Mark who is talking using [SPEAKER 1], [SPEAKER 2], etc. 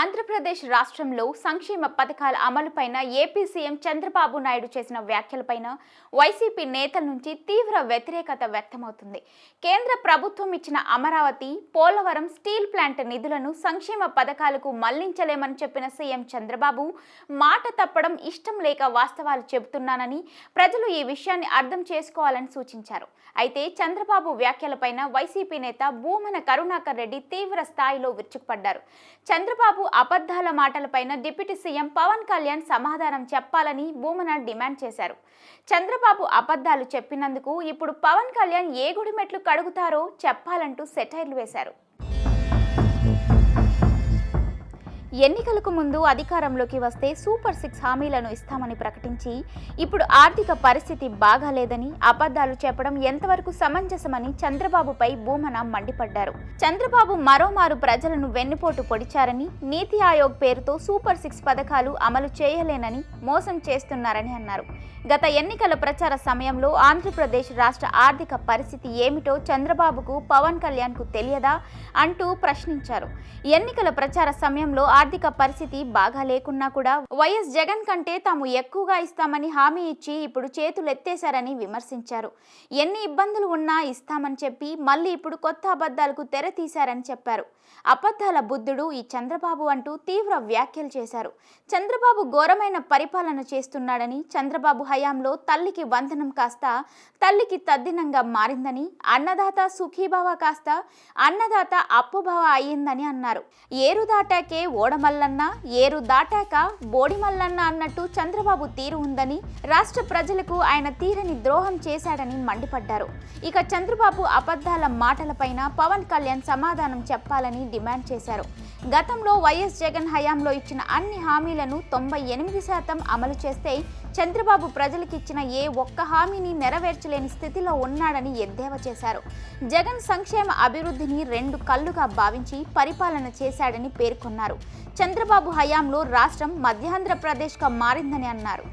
[SPEAKER 1] ఆంధ్రప్రదేశ్ రాష్ట్రంలో సంక్షేమ పథకాల అమలుపైన ఏపీ సీఎం చంద్రబాబు నాయుడు చేసిన వ్యాఖ్యలపైన వైసీపీ నేతల నుంచి తీవ్ర వ్యతిరేకత వ్యక్తమవుతుంది. కేంద్ర ప్రభుత్వం ఇచ్చిన అమరావతి, పోలవరం స్టీల్ ప్లాంట్ నిధులను సంక్షేమ పథకాలకు మళ్లించలేమని చెప్పిన సీఎం చంద్రబాబు మాట తప్పడం ఇష్టం లేక వాస్తవాలు చెబుతున్నానని, ప్రజలు ఈ విషయాన్ని అర్థం చేసుకోవాలని సూచించారు. అయితే చంద్రబాబు వ్యాఖ్యలపైన వైసీపీ నేత భూమన కరుణాకర్ రెడ్డి తీవ్ర స్థాయిలో విరుచుకుపడ్డారు. చంద్రబాబు అబద్ధాల మాటలపైన డిప్యూటీ సీఎం పవన్ కళ్యాణ్ సమాధానం చెప్పాలని భూమన డిమాండ్ చేశారు. చంద్రబాబు అబద్ధాలు చెప్పినందుకు ఇప్పుడు పవన్ కళ్యాణ్ ఏ గుడి మెట్లు కడుగుతారో చెప్పాలంటూ సెటైర్లు వేశారు. ఎన్నికలకు ముందు అధికారంలోకి వస్తే సూపర్ 6 హామీలను ఇస్తామని ప్రకటించి ఇప్పుడు ఆర్థిక పరిస్థితి బాగాలేదని అబద్ధాలు చెప్పడం ఎంతవరకు సమంజసమని చంద్రబాబుపై భూమన మండిపడ్డారు. చంద్రబాబు మరోమారు ప్రజలను వెన్నుపోటు పొడిచారని, నీతి ఆయోగ్ పేరుతో సూపర్ 6 పథకాలు అమలు చేయలేనని మోసం చేస్తున్నారని అన్నారు. గత ఎన్నికల ప్రచార సమయంలో ఆంధ్రప్రదేశ్ రాష్ట్ర ఆర్థిక పరిస్థితి ఏమిటో చంద్రబాబుకు, పవన్ కళ్యాణ్కు తెలియదా అంటూ ప్రశ్నించారు. ఎన్నికల ప్రచార సమయంలో ఆర్థిక పరిస్థితి బాగా లేకున్నా కూడా వైఎస్ జగన్ కంటే తాము ఎక్కువగా ఇస్తామని హామీ ఇచ్చి ఇప్పుడు చేతులెత్తేశారని విమర్శించారు. ఎన్ని ఇబ్బందులు ఉన్నా ఇస్తామని చెప్పి మళ్ళీ ఇప్పుడు కొత్త అబద్ధాలకు తెర తీశారని చెప్పారు. అబద్ధాల బుద్ధుడు ఈ చంద్రబాబు అంటూ తీవ్ర వ్యాఖ్యలు చేశారు. చంద్రబాబు ఘోరమైన పరిపాలన చేస్తున్నాడని, చంద్రబాబు హయాంలో తల్లికి వందనం కాస్త తల్లికి తద్దినంగా మారిందని, అన్నదాత సుఖీభవ కాస్త అన్నదాత అప్పుభవ అయ్యిందని అన్నారు. ఏరు దాటాకే ఓడమల్లన్న, ఏరు దాటాక బోడిమల్లన్న అన్నట్టు చంద్రబాబు తీరు ఉందని, రాష్ట్ర ప్రజలకు ఆయన తీరని ద్రోహం చేశాడని మండిపడ్డారు. ఇక చంద్రబాబు అబద్ధాల మాటలపైన పవన్ కళ్యాణ్ సమాధానం చెప్పాలని డిమాండ్ చేశారు. గతంలో వైఎస్ జగన్ హయాంలో ఇచ్చిన అన్ని హామీలను 98% అమలు చేస్తే చంద్రబాబు ప్రజలకిచ్చిన ఏ ఒక్క హామీని నెరవేర్చలేని స్థితిలో ఉన్నాడని ఎద్దేవా చేశారు. జగన్ సంక్షేమ అభివృద్ధిని 2 కళ్లుగా భావించి పరిపాలన చేశాడని పేర్కొన్నారు. చంద్రబాబు హయాంలో రాష్ట్రం మధ్యాంధ్రప్రదేశ్గా మారిందని అన్నారు.